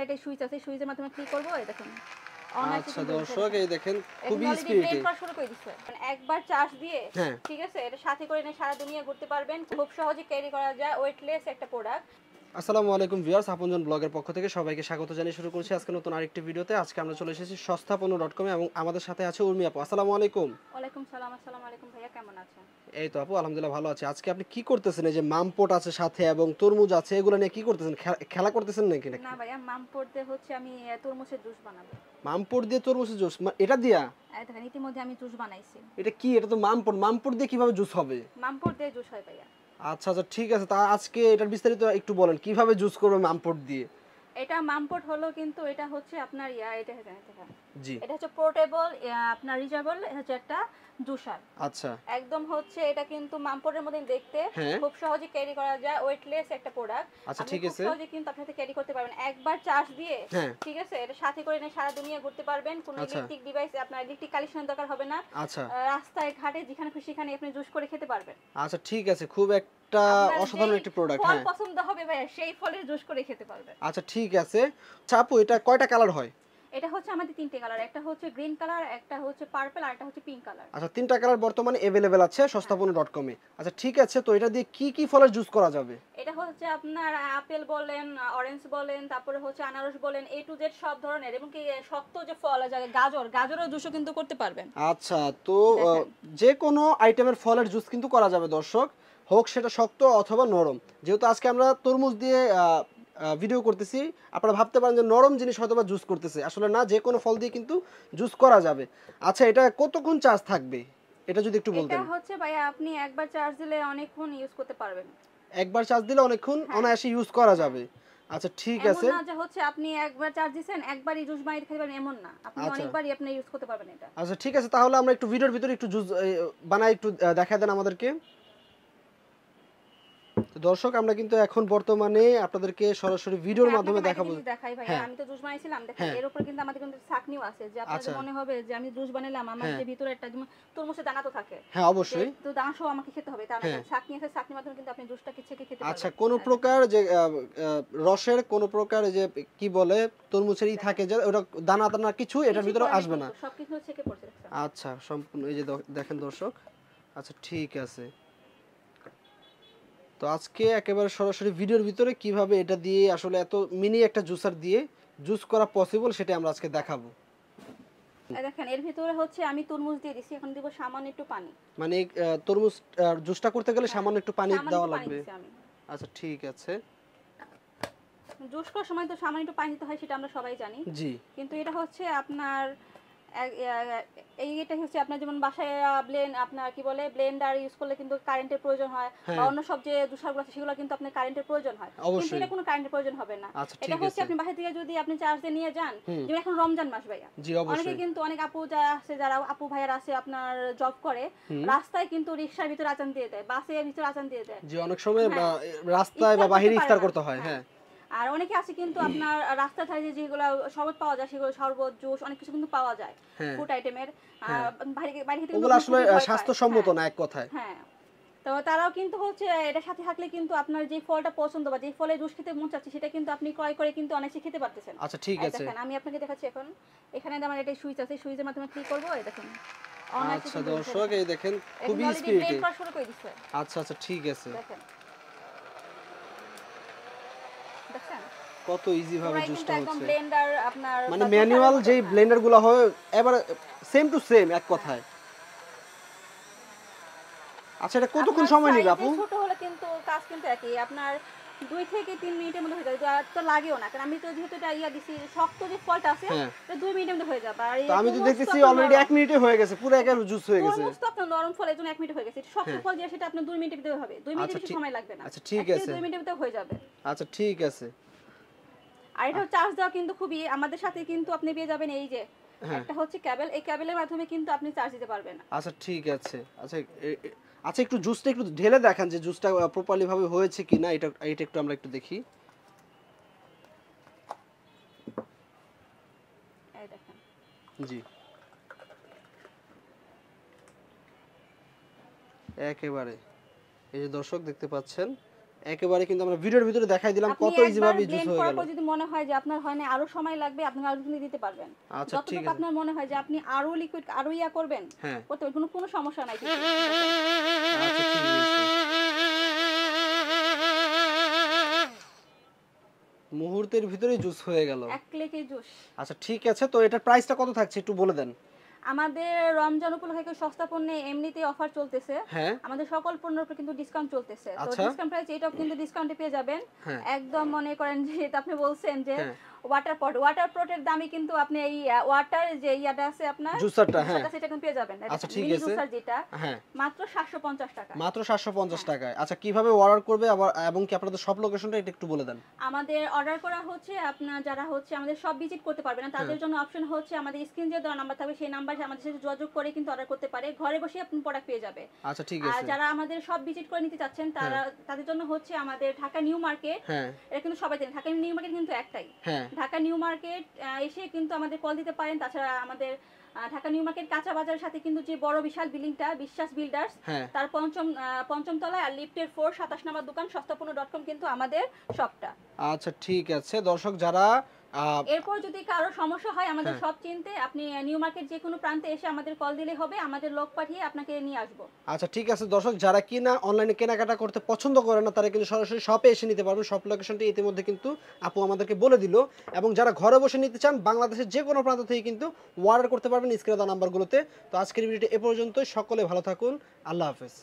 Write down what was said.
এটা সুইচ আছে, সুইচের মাধ্যমে ক্লিক করব, এই দেখুন আচ্ছা দর্শক এই দেখেন খুবই স্পিডে শুরু করে দিচ্ছে। মানে একবার চার্জ দিয়ে ঠিক আছে, এটা সাথে করে নিয়ে সারা দুনিয়া ঘুরতে পারবেন, খুব সহজে ক্যারি করা যায়, ওয়েটলেস একটা প্রোডাক্ট। আসসালামু আলাইকুম ভিউয়ার্স, আপনজন ব্লগের পক্ষ থেকে সবাইকে স্বাগত জানিয়ে শুরু করছি আজকে নতুন আরেকটি ভিডিওতে। আজকে আমরা চলে এসেছি সস্তাপণ্য.com এবং আমাদের সাথে আছে উর্মি আপু। আসসালামু আলাইকুম। ওয়ালাইকুম সালাম। আসসালামু আলাইকুম ভাইয়া, কেমন আছেন? এই তো আপু আলহামদুলিল্লাহ ভালো আছি। আজকে আপনি কি করতেছেন? এই যে মামপট আছে সাথে এবং তরমুজ আছে, এগুলো নিয়ে কি করতেছেন? খেলা করতেছেন নাকি? না ভাইয়া, মামপট দিয়ে হচ্ছে আমি তরমুজের জুস বানাবো। মামপট দিয়ে তরমুজের জুস? এটা দিয়া? এই দেখেন ইতিমধ্যে আমি জুস বানাইছি। এটা কি? এটা তো মামপট। মামপট দিয়ে কিভাবে জুস হবে? মামপট দিয়ে জুস হয় ভাইয়া। আচ্ছা আচ্ছা ঠিক আছে। তা আজকে এটার বিস্তারিত একটু বলেন, কিভাবে জুস করবে মামপট দিয়ে? এটা মামপট হলো, কিন্তু এটা হচ্ছে আপনার এটা জি, এটা হচ্ছে পোর্টেবল, আপনার রিচার্জেবল হচ্ছে একটা জুসার। আচ্ছা একদম হচ্ছে এটা কিন্তু মামপটের মধ্যে দেখতে হ্যাঁ। খুব সহজে ক্যারি করা যায়, ওয়েটলেস একটা প্রোডাক্ট। আচ্ছা ঠিক আছে, খুব সহজে কিন্তু আপনারা ক্যারি করতে পারবেন একবার চার্জ দিয়ে ঠিক আছে, এটা সাথে করে নিয়ে সারা দুনিয়া ঘুরতে পারবেন, কোনো ইলেকট্রিক ডিভাইস আপনার ইলেকট্রিক কানেকশনের দরকার হবে না। আচ্ছা রাস্তায় ঘাটে যেখানে খুশি সেখানে আপনি জুস করে খেতে পারবেন। আচ্ছা ঠিক আছে, খুব একটা অসাধারণ একটা প্রোডাক্ট। ফল পছন্দ হবে ভাইয়া, সেই ফলের জুস করে খেতে পারবেন। আচ্ছা ঠিক আছে। চাপু এটা কয়টা কালার হয়? এটা হচ্ছে আমাদের তিনটে কালার, একটা হচ্ছে গ্রিন কালার, একটা হচ্ছে পার্পল, আর একটা হচ্ছে পিঙ্ক কালার। আচ্ছা তিনটা কালার বর্তমানে अवेलेबल আছে সস্তাপণ্য.com এ। আচ্ছা ঠিক আছে, তো এটা দিয়ে কি কি ফলের জুস করা যাবে? এটা হচ্ছে আপনার আপেল বলেন, অরেঞ্জ বলেন, তারপরে হচ্ছে আনারস বলেন, এ টু জেড সব ধরনের, এবং কি শক্ত যে ফল আছে গাজরের জুসও কিন্তু করতে পারবেন। আচ্ছা, তো যে কোনো আইটেমের ফলের জুস কিন্তু করা যাবে দর্শক, হোক সেটা শক্ত অথবা নরম। যেহেতু আজকে আমরা তরমুজ দিয়ে ভিডিও করতেছি, আপনারা ভাবতে পারেন যে নরম জিনিস হয়তো বা জুস করতেছে, আসলে না, যে কোনো ফল দিয়ে কিন্তু জুস করা যাবে। আচ্ছা এটা কতক্ষণ চার্জ থাকবে এটা যদি একটু বলতেন? এটা হচ্ছে ভাইয়া আপনি একবার চার্জ দিলে অনেকক্ষণ ইউজ করতে পারবেন। একবার চার্জ দিলে অনেকক্ষণ অনায়াসে ইউজ করা যাবে। আচ্ছা ঠিক আছে। এমন না যে হচ্ছে আপনি একবার চার্জ দিবেন একবারই জুস বানিয়ে খেতে পারবেন, এমন না, আপনি অনেকবারই আপনি ইউজ করতে পারবেন এটা। আচ্ছা ঠিক আছে, তাহলে আমরা একটু ভিডিওর ভিতরে একটু জুস বানাই, একটু দেখায় দেন আমাদেরকে। তো দর্শক আমরা কিন্তু এখন বর্তমানে আপনাদেরকে সরাসরি ভিডিওর মাধ্যমে দেখাবো। দেখাই ভাই, আমি তো জুস বানাইছিলাম, দেখেন এর উপরে কিন্তু আমাদের কিন্তু ছাকনিও আছে, যে আপনাদের মনে হবে যে আমি জুস বানাইলাম, আমার যে ভিতরে একটা তরমুজের দানা তো থাকে, হ্যাঁ অবশ্যই, তো দানা সহ আমাকে খেতে হবে, তার মানে ছাকনি আছে, ছাকনির মাধ্যমে কিন্তু আপনি জুসটাকে ছেঁকে খেতে পারবেন। আচ্ছা কোনো প্রকার যে রসের কোনো প্রকার যে কি বলে তরমুজেরই থাকে যে ওটা দানা দানা কিছু এটার ভিতরে আসবে না, সবকিছু ছেঁকে পড়ছে। আচ্ছা সম্পূর্ণ এই যে দেখেন দর্শক। আচ্ছা ঠিক আছে, তো আজকে একেবারে সরাসরি ভিডিওর ভিতরে কিভাবে এটা দিয়ে আসলে এত মিনি একটা জুসার দিয়ে জুস করা পসিবল সেটা আমরা আজকে দেখাবো। দেখেন এর ভিতরে হচ্ছে আমি তরমুজ দিয়ে দিছি, এখন দিব সামান্য একটু পানি। মানে তরমুজ জুসটা করতে গেলে সামান্য একটু পানি দেওয়া লাগবে। আচ্ছা ঠিক আছে, জুস করার সময় তো সামান্য একটু পানি দিতে হয়, সেটা আমরা সবাই জানি। জি, কিন্তু এটা হচ্ছে আপনার এটা হচ্ছে আপনার যেমন বাসায় আপনার কি বলে ব্লেন্ডার ইউজ করলে কিন্তু কারেন্টের প্রয়োজন হয়, বা অন্য সব যে জুসারগুলো আছে সেগুলো কিন্তু আপনার কারেন্টের প্রয়োজন হয়, কিন্তু এটা কোনো কারেন্টের প্রয়োজন হবে না। এটা হচ্ছে আপনি বাসা থেকে যদি আপনি চার্জ দিয়ে নিয়ে যান, যেমন এখন রমজান মাস ভাইয়া, অনেকে কিন্তু অনেক আপু যারা আছে, যারা আপু ভাইয়ারা আছে আপনার জব করে, রাস্তায় কিন্তু রিকশার ভিতরে আজান দিয়ে দেয়, বাসের ভিতরে আজান দিয়ে দেয়, যে অনেক সময় রাস্তায় বা বাইরে ইফতার করতে হয়। হ্যাঁ, আর অনেকে আছে কিন্তু আপনার রাস্তার ধারে যেগুলো শরবত পাওয়া যায়, সেগুলো শরবত জুস অনেক কিছু কিন্তু পাওয়া যায় ফুড আইটেমের, বাইরে থেকে ওগুলো আসলে স্বাস্থ্যসম্মত না এক কথায়। হ্যাঁ, তো তারাও কিন্তু হচ্ছে এটার সাথে থাকলে কিন্তু আপনার যে ফলটা পছন্দ বা যে ফলের জুস খেতে মন চাচ্ছে সেটা কিন্তু আপনি ক্রয় করে কিন্তু অনেক খেতে পারতেছেন। আচ্ছা ঠিক আছে, দেখেন আমি আপনাকে দেখাচ্ছি, এখন এখানে আমার একটা সুইচ আছে, সুইচের মাধ্যমে ক্লিক করব, এই দেখেন আচ্ছা দর্শক এই দেখেন খুবই স্পিডে শুরু করে দিচ্ছে। আচ্ছা আচ্ছা ঠিক আছে, দেখেন কত ইজি ভাবে জুসটা হচ্ছে, একদম ব্লেন্ডার আপনার মানে ম্যানুয়াল যেই ব্লেন্ডারগুলো হয় এবারে সেম টু সেম এক কথায়। আচ্ছা এটা কতক্ষণ সময় নেবে আপু? ছোট হলে কিন্তু কাজ কিন্তু একই, আপনার 2 থেকে 3 মিনিটের মধ্যে হয়ে যাবে, তো লাগেও না, কারণ আমি তো যেহেতু এটা দিছি শক্ত যে ফলটা আছে, এটা 2 মিনিটের মধ্যে হয়ে যাবে। আর আমি তো দেখতেছি অলরেডি 1 মিনিটে হয়ে গেছে, পুরো একের জুস হয়ে গেছে। তরমুজ তো আপনার নরম ফল, এর জন্য 1 মিনিট হয়ে গেছে, শক্ত ফল দিয়ে সেটা আপনার 2 মিনিটের ভিতরে হবে, 2 মিনিটের বেশি সময় লাগবে না। আচ্ছা ঠিক আছে, 2 মিনিটের ভিতরে হয়ে যাবে। আচ্ছা ঠিক আছে। আর এটা চার্জ দেওয়া কিন্তু খুবই, আমাদের সাথে কিন্তু আপনি পেয়ে যাবেন এই যে একটা হচ্ছে কেবল, এই কেবলের মাধ্যমে কিন্তু আপনি চার্জ দিতে পারবেন। আচ্ছা ঠিক আছে, আচ্ছা আচ্ছা একটু জুসটা একটু ঢেলে দেখান যে জুসটা প্রপারলি ভাবে হয়েছে কিনা, এটা একটু আমরা একটু দেখি। এই দেখেন, জি একেবারে, এই যে দর্শক দেখতে পাচ্ছেন একেবারে কিন্তু আমরা ভিডিওর ভিতরে দেখাই দিলাম কত ইজি ভাবে জুস হয়ে গেল। যদি মনে হয় যে আপনার হয় না আরো সময় লাগবে, আপনি আরো দিন দিতে পারবেন। আচ্ছা ঠিক আছে। আপনার মনে হয় যে আপনি আরো লিকুইড আরো ইয়া করবেন, করতে কোনো সমস্যা নাই কিছু। আচ্ছা ঠিক আছে। মুহূর্তের ভিতরেই জুস হয়ে গেল, এক ক্লিকে জুস। আচ্ছা ঠিক আছে, তো এটার প্রাইসটা কত থাকছে একটু বলে দেন। আমাদের রমজান উপলক্ষে সস্তা পণ্যে এমনিতে অফার চলতেছে, আমাদের সকল পণ্যের উপর কিন্তু ডিসকাউন্ট চলতেছে। তো ডিসকাউন্ট প্রাইস এটাও কিন্তু ডিসকাউন্টে পেয়ে যাবেন। একদম মনে করেন যে আপনি বলছেন যে ওয়াটার পটের দামে কিন্তু আপনি এই ওয়াটার যে ইয়াটা আছে আপনার জুসারটা সেটা কিন্তু পেয়ে যাবেন। আচ্ছা ঠিক আছে, জুসার যেটা মাত্র 750 টাকা, মাত্র 750 টাকায়। আচ্ছা কিভাবে অর্ডার করবে আবার এবং কি আপনাদের সব লোকেশনটা এটা একটু বলে দেন। আমাদের অর্ডার করা হচ্ছে আপনারা যারা হচ্ছে আমাদের সব ভিজিট করতে পারবে না তাদের জন্য অপশন হচ্ছে আমাদের স্ক্রিন যে দেওয়া নাম্বার থাকবে সেই নাম্বারে আমাদের সাথে যোগাযোগ করে কিন্তু অর্ডার করতে পারে, ঘরে বসে আপনি প্রোডাক্ট পেয়ে যাবে। আচ্ছা ঠিক আছে। আর যারা আমাদের সব ভিজিট করে নিতে চাচ্ছেন তাদের জন্য হচ্ছে আমাদের ঢাকা নিউ মার্কেট, এটা কিন্তু সবাই জানেন ঢাকা নিউ মার্কেট কিন্তু একটাই, ঢাকা নিউ মার্কেট এসে কিন্তু আমাদের কল দিতে পারেন। তাছাড়া আমাদের ঢাকা নিউ মার্কেট কাঁচা বাজারের সাথে কিন্তু যে বড় বিশাল বিল্ডিংটা বিশ্বাস বিল্ডার্স তার পঞ্চম তলায় আর লিফটের 427 নম্বর দোকান সস্তাপূর্ণ.com কিন্তু আমাদের শপটা। আচ্ছা ঠিক আছে দর্শক, যারা এরপর যদি কারো সমস্যা হয় আমাদের সব চিনতে আপনি নিউ মার্কেট যে কোনো প্রান্তে এসে আমাদের কল দিলে হবে, আমাদের লোক পাঠিয়ে আপনাকে নিয়ে আসবো। আচ্ছা ঠিক আছে দর্শক, যারা কিনা অনলাইনে কেনাকাটা করতে পছন্দ করে না তারা কিন্তু সরাসরি শপে এসে নিতে পারবেন। শপ লোকেশনটি ইতিমধ্যে কিন্তু আপু আমাদেরকে বলে দিল, এবং যারা ঘরে বসে নিতে চান বাংলাদেশের যে কোনো প্রান্ত থেকে কিন্তু অর্ডার করতে পারবেন স্ক্রিনে দেওয়া নাম্বারগুলোতে। তো আজকের ভিডিওটি এ পর্যন্তই, সকলে ভালো থাকুন, আল্লাহ হাফেজ।